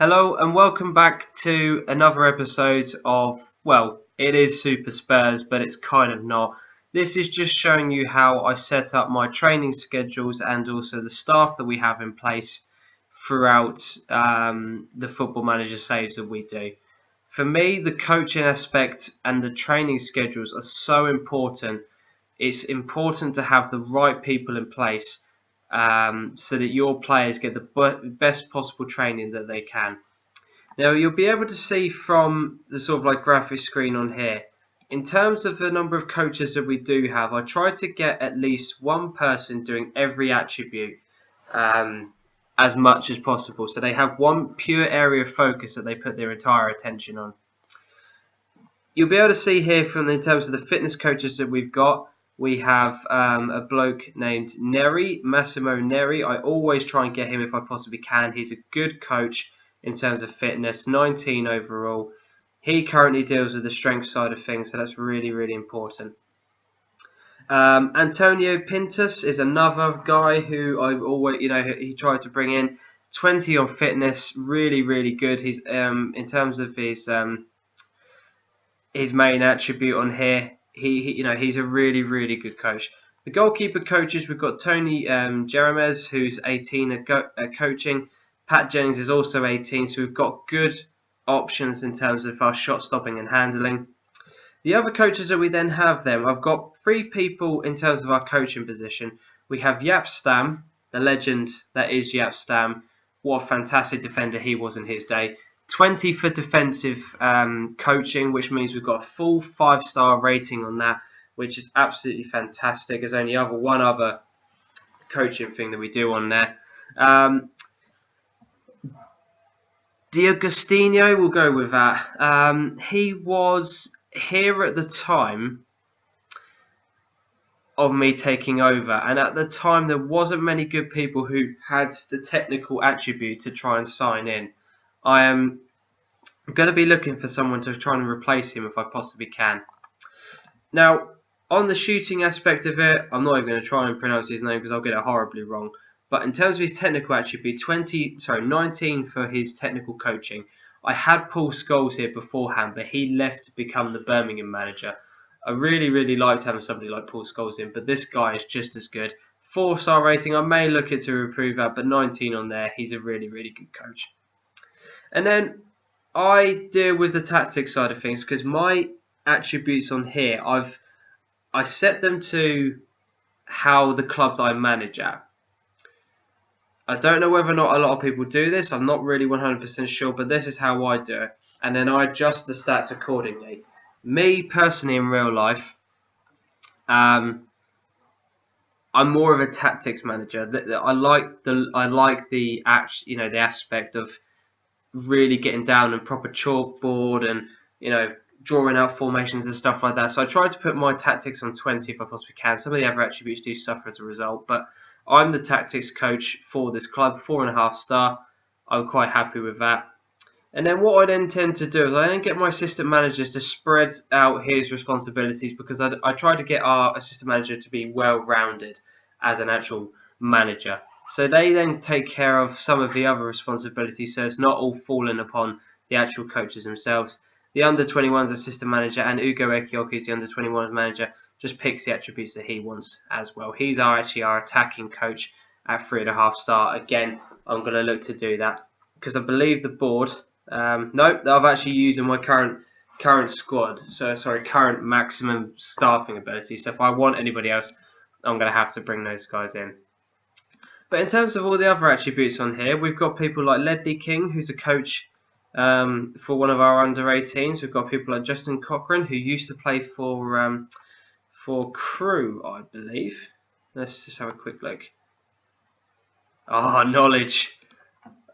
Hello and welcome back to another episode of, well, it is Super Spurs, but it's kind of not. This is just showing you how I set up my training schedules and also the staff that we have in place throughout the Football Manager saves that we do. For me, the coaching aspect and the training schedules are so important. It's important to have the right people in place so that your players get the best possible training that they can. Now you'll be able to see from the sort of like graphic screen on here, in terms of the number of coaches that we do have, I try to get at least one person doing every attribute as much as possible. So they have one pure area of focus that they put their entire attention on. You'll be able to see here from in terms of the fitness coaches that we've got, we have a bloke named Massimo Neri. I always try and get him if I possibly can. He's a good coach in terms of fitness, 19 overall. He currently deals with the strength side of things, so that's really, really important. Antonio Pintus is another guy who I've always, he tried to bring in 20 on fitness, really, really good. He's in terms of his main attribute on here. He's a really, really good coach. The goalkeeper coaches, we've got Tony Jeremes, who's 18 at coaching. Pat Jennings is also 18, so we've got good options in terms of our shot stopping and handling. The other coaches that we then have I've got 3 people in terms of our coaching position. We have Jaap Stam, the legend that is Jaap Stam. What a fantastic defender he was in his day. 20 for defensive coaching, which means we've got a full 5-star rating on that, which is absolutely fantastic. There's only one other coaching thing that we do on there. D'Agostino, we'll go with that. He was here at the time of me taking over, and at the time there wasn't many good people who had the technical attribute to try and sign in. I am going to be looking for someone to try and replace him if I possibly can. Now, on the shooting aspect of it, I'm not even going to try and pronounce his name because I'll get it horribly wrong. But in terms of his technical attribute, 19 for his technical coaching. I had Paul Scholes here beforehand, but he left to become the Birmingham manager. I really, really liked having somebody like Paul Scholes in, but this guy is just as good. 4-star rating, I may look at to improve that, but 19 on there, he's a really, really good coach. And then I deal with the tactics side of things because my attributes on here, I set them to how the club that I manage at. I don't know whether or not a lot of people do this. I'm not really 100% sure, but this is how I do it. And then I adjust the stats accordingly. Me personally, in real life, I'm more of a tactics manager. I like the aspect of really getting down and proper chalkboard and drawing out formations and stuff like that. So I try to put my tactics on 20 if I possibly can. Some of the other attributes do suffer as a result, but I'm the tactics coach for this club, 4.5-star. I'm quite happy with that. And then what I then tend to do is I then get my assistant managers to spread out his responsibilities because I try to get our assistant manager to be well-rounded as an actual manager. So they then take care of some of the other responsibilities, so it's not all falling upon the actual coaches themselves. The under-21's assistant manager and Ugo Ekioki is the under-21's manager, just picks the attributes that he wants as well. He's actually our attacking coach at 3.5-star. Again, I'm going to look to do that because I believe the board. Nope, I've actually used in my current squad. So sorry, current maximum staffing ability. So if I want anybody else, I'm going to have to bring those guys in. But in terms of all the other attributes on here, we've got people like Ledley King, who's a coach for one of our under-18s. We've got people like Justin Cochran, who used to play for Crew, I believe. Let's just have a quick look. Oh, knowledge.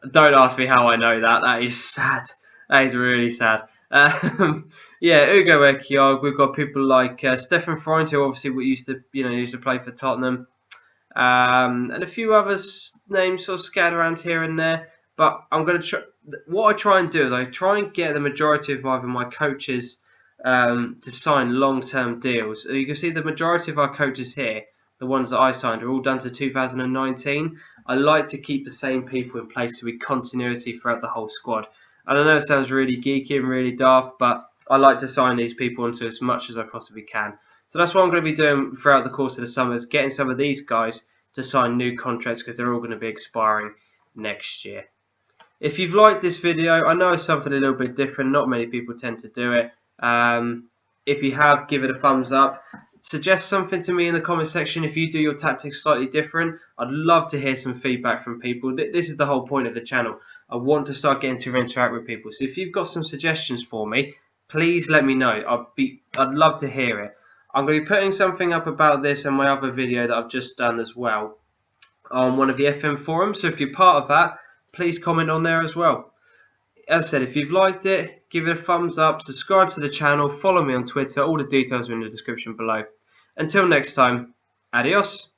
Don't ask me how I know that. That is sad. That is really sad. Yeah, Ugo Ekiog. We've got people like Stefan Freund, who obviously used to play for Tottenham. And a few others names sort of scattered around here and there. But I'm going to what I try and do is I try and get the majority of either my coaches to sign long-term deals. You can see the majority of our coaches here, the ones that I signed, are all done to 2019. I like to keep the same people in place so we continuity throughout the whole squad. And I know it sounds really geeky and really daft, but I like to sign these people onto as much as I possibly can. So that's what I'm going to be doing throughout the course of the summer, is getting some of these guys to sign new contracts because they're all going to be expiring next year. If you've liked this video, I know it's something a little bit different. Not many people tend to do it. If you have, give it a thumbs up. Suggest something to me in the comment section if you do your tactics slightly different. I'd love to hear some feedback from people. This is the whole point of the channel. I want to start getting to interact with people. So if you've got some suggestions for me, please let me know. I'd love to hear it. I'm going to be putting something up about this in my other video that I've just done as well on one of the FM forums. So if you're part of that, please comment on there as well. As I said, if you've liked it, give it a thumbs up, subscribe to the channel, follow me on Twitter. All the details are in the description below. Until next time, adios.